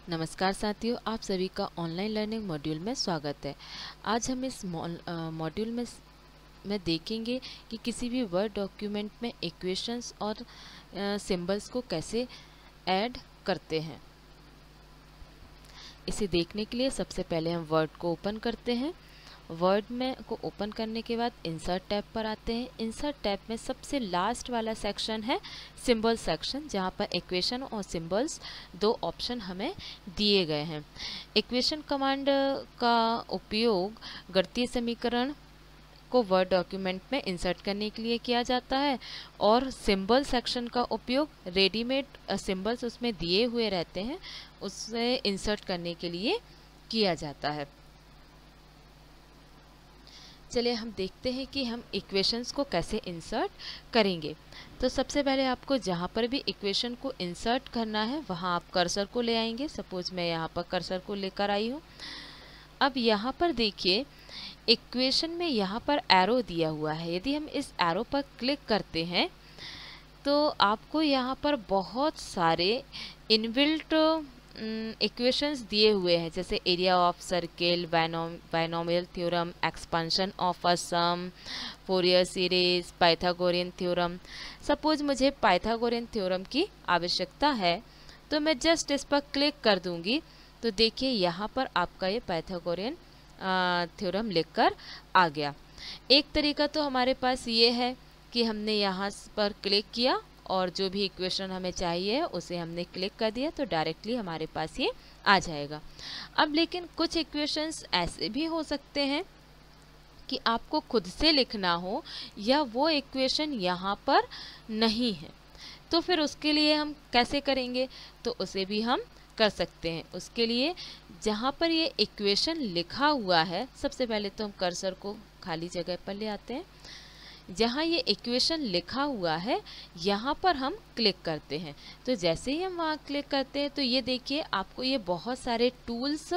नमस्कार साथियों, आप सभी का ऑनलाइन लर्निंग मॉड्यूल में स्वागत है। आज हम इस मॉड्यूल में देखेंगे कि किसी भी वर्ड डॉक्यूमेंट में इक्वेशंस और सिंबल्स को कैसे ऐड करते हैं। इसे देखने के लिए सबसे पहले हम वर्ड को ओपन करते हैं। वर्ड में को ओपन करने के बाद इंसर्ट टैब पर आते हैं। इंसर्ट टैब में सबसे लास्ट वाला सेक्शन है सिंबल सेक्शन, जहाँ पर इक्वेशन और सिंबल्स दो ऑप्शन हमें दिए गए हैं। इक्वेशन कमांड का उपयोग गणितीय समीकरण को वर्ड डॉक्यूमेंट में इंसर्ट करने के लिए किया जाता है और सिंबल सेक्शन का उपयोग रेडीमेड सिंबल्स उसमें दिए हुए रहते हैं उससे इंसर्ट करने के लिए किया जाता है। चलिए हम देखते हैं कि हम इक्वेशंस को कैसे इंसर्ट करेंगे। तो सबसे पहले आपको जहाँ पर भी इक्वेशन को इंसर्ट करना है वहाँ आप कर्सर को ले आएंगे। सपोज मैं यहाँ पर कर्सर को लेकर आई हूँ। अब यहाँ पर देखिए इक्वेशन में यहाँ पर एरो दिया हुआ है। यदि हम इस एरो पर क्लिक करते हैं तो आपको यहाँ पर बहुत सारे इनबिल्ट इक्वेशंस दिए हुए हैं, जैसे area of circle, binomial theorem, expansion of a sum, Fourier series, Pythagorean theorem. Suppose मुझे पाइथागोरियन थ्योरम की आवश्यकता है तो मैं जस्ट इस पर क्लिक कर दूंगी तो देखिए यहाँ पर आपका ये पाइथागोरियन थ्योरम लिखकर आ गया। एक तरीका तो हमारे पास ये है कि हमने यहाँ पर क्लिक किया और जो भी इक्वेशन हमें चाहिए उसे हमने क्लिक कर दिया तो डायरेक्टली हमारे पास ये आ जाएगा। अब लेकिन कुछ इक्वेशंस ऐसे भी हो सकते हैं कि आपको खुद से लिखना हो या वो इक्वेशन यहाँ पर नहीं है, तो फिर उसके लिए हम कैसे करेंगे? तो उसे भी हम कर सकते हैं। उसके लिए जहाँ पर ये इक्वेशन लिखा हुआ है, सबसे पहले तो हम कर्सर को खाली जगह पर ले आते हैं। जहाँ ये इक्वेशन लिखा हुआ है यहाँ पर हम क्लिक करते हैं। तो जैसे ही हम वहाँ क्लिक करते हैं तो ये देखिए आपको ये बहुत सारे टूल्स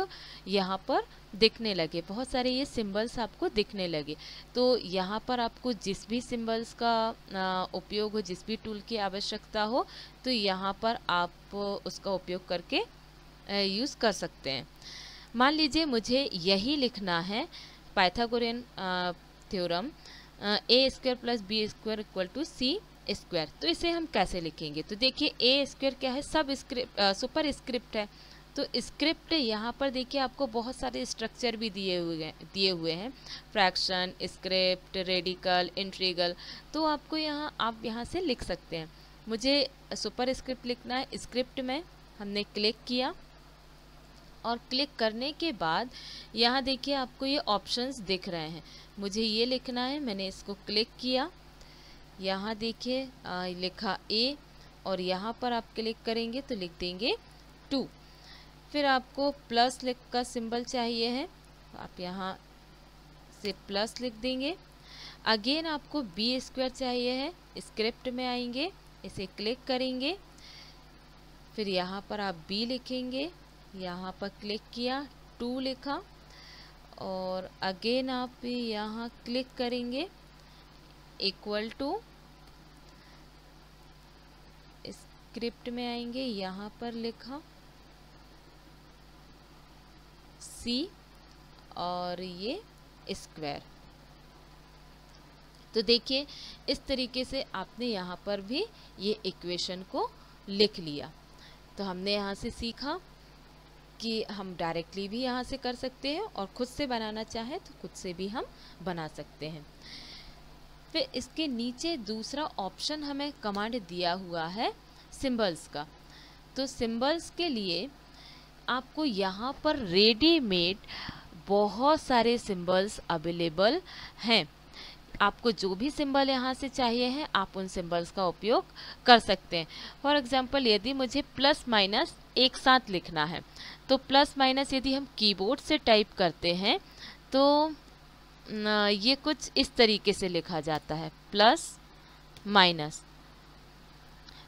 यहाँ पर दिखने लगे, बहुत सारे ये सिंबल्स आपको दिखने लगे। तो यहाँ पर आपको जिस भी सिंबल्स का उपयोग हो, जिस भी टूल की आवश्यकता हो, तो यहाँ पर आप उसका उपयोग करके यूज़ कर सकते हैं। मान लीजिए मुझे यही लिखना है Pythagorean theorem A square plus B square equal to C square. तो इसे हम कैसे लिखेंगे? तो देखिए ए स्क्वायर क्या है? सब स्क्रिप्ट सुपर स्क्रिप्ट है। तो स्क्रिप्ट यहाँ पर देखिए आपको बहुत सारे स्ट्रक्चर भी दिए हुए हैं, फ्रैक्शन, स्क्रिप्ट, रेडिकल, इंट्रीगल। तो आपको आप यहाँ से लिख सकते हैं। मुझे सुपर स्क्रिप्ट लिखना है। स्क्रिप्ट में हमने क्लिक किया और क्लिक करने के बाद यहाँ देखिए आपको ये ऑप्शंस दिख रहे हैं। मुझे ये लिखना है, मैंने इसको क्लिक किया। यहाँ देखिए लिखा ए और यहाँ पर आप क्लिक करेंगे तो लिख देंगे 2। फिर आपको प्लस लिख का सिंबल चाहिए है, आप यहाँ से प्लस लिख देंगे। अगेन आपको बी स्क्वायर चाहिए है, स्क्रिप्ट में आएंगे, इसे क्लिक करेंगे, फिर यहाँ पर आप बी लिखेंगे, यहाँ पर क्लिक किया, 2 लिखा और अगेन आप यहाँ क्लिक करेंगे, इक्वल टू, स्क्रिप्ट में आएंगे, यहाँ पर लिखा सी और ये स्क्वायर। तो देखिए इस तरीके से आपने यहाँ पर भी ये इक्वेशन को लिख लिया। तो हमने यहाँ से सीखा कि हम डायरेक्टली भी यहाँ से कर सकते हैं और खुद से बनाना चाहे तो खुद से भी हम बना सकते हैं। फिर इसके नीचे दूसरा ऑप्शन हमें कमांड दिया हुआ है सिंबल्स का। तो सिंबल्स के लिए आपको यहाँ पर रेडीमेड बहुत सारे सिंबल्स अवेलेबल हैं। आपको जो भी सिंबल यहाँ से चाहिए है आप उन सिंबल्स का उपयोग कर सकते हैं। फॉर एग्जांपल यदि मुझे प्लस माइनस एक साथ लिखना है तो प्लस माइनस यदि हम कीबोर्ड से टाइप करते हैं तो ये कुछ इस तरीके से लिखा जाता है, प्लस माइनस।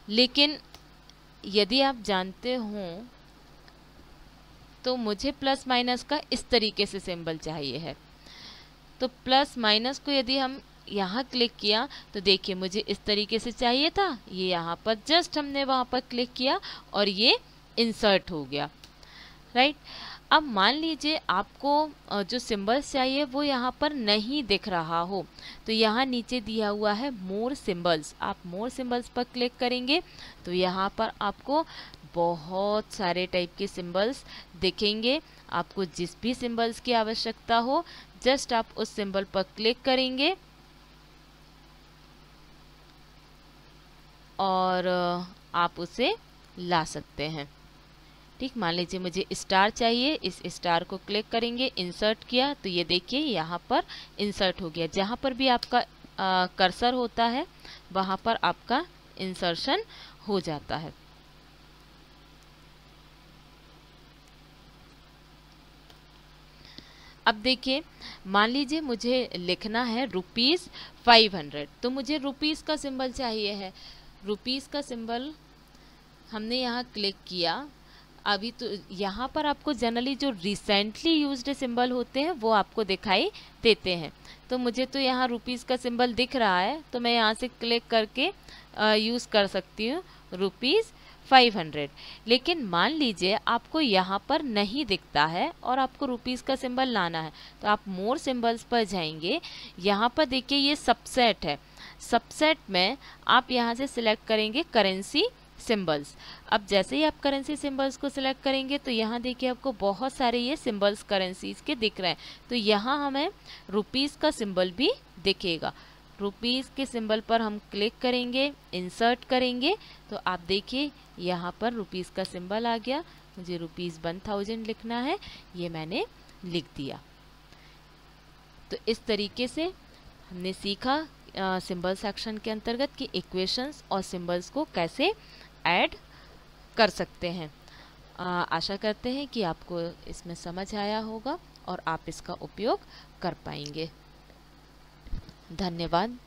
लेकिन यदि आप जानते हो तो मुझे प्लस माइनस का इस तरीके से सिंबल चाहिए है। तो प्लस माइनस को यदि हम यहाँ क्लिक किया तो देखिए मुझे इस तरीके से चाहिए था, ये यहाँ पर जस्ट हमने वहाँ पर क्लिक किया और ये इंसर्ट हो गया। राइट। अब मान लीजिए आपको जो सिंबल्स चाहिए वो यहाँ पर नहीं दिख रहा हो, तो यहाँ नीचे दिया हुआ है मोर सिंबल्स, आप मोर सिंबल्स पर क्लिक करेंगे तो यहाँ पर आपको बहुत सारे टाइप के सिंबल्स दिखेंगे। आपको जिस भी सिंबल्स की आवश्यकता हो जस्ट आप उस सिंबल पर क्लिक करेंगे और आप उसे ला सकते हैं। ठीक, मान लीजिए मुझे स्टार चाहिए, इस स्टार को क्लिक करेंगे, इंसर्ट किया तो ये देखिए यहाँ पर इंसर्ट हो गया। जहाँ पर भी आपका कर्सर होता है वहाँ पर आपका इंसर्शन हो जाता है। अब देखिए, मान लीजिए मुझे लिखना है ₹500, तो मुझे रुपीज़ का सिंबल चाहिए है। रुपीज़ का सिंबल हमने यहाँ क्लिक किया। अभी तो यहाँ पर आपको जनरली जो रिसेंटली यूज्ड सिंबल होते हैं वो आपको दिखाई देते हैं। तो मुझे तो यहाँ रुपीज़ का सिंबल दिख रहा है तो मैं यहाँ से क्लिक करके यूज़ कर सकती हूँ ₹500। लेकिन मान लीजिए आपको यहाँ पर नहीं दिखता है और आपको रुपीज़ का सिंबल लाना है, तो आप मोर सिंबल्स पर जाएंगे। यहाँ पर देखिए ये सबसेट है, सबसेट में आप यहाँ से सिलेक्ट करेंगे करेंसी सिंबल्स। अब जैसे ही आप करेंसी सिंबल्स को सिलेक्ट करेंगे तो यहाँ देखिए आपको बहुत सारे ये सिंबल्स करेंसीज के दिख रहे हैं। तो यहाँ हमें रुपीज़ का सिंबल भी दिखेगा। रुपीज़ के सिंबल पर हम क्लिक करेंगे, इंसर्ट करेंगे तो आप देखिए यहाँ पर रुपीज़ का सिंबल आ गया। मुझे ₹1000 लिखना है, ये मैंने लिख दिया। तो इस तरीके से हमने सीखा सिंबल सेक्शन के अंतर्गत कि इक्वेशंस और सिंबल्स को कैसे ऐड कर सकते हैं। आशा करते हैं कि आपको इसमें समझ आया होगा और आप इसका उपयोग कर पाएंगे। धन्यवाद।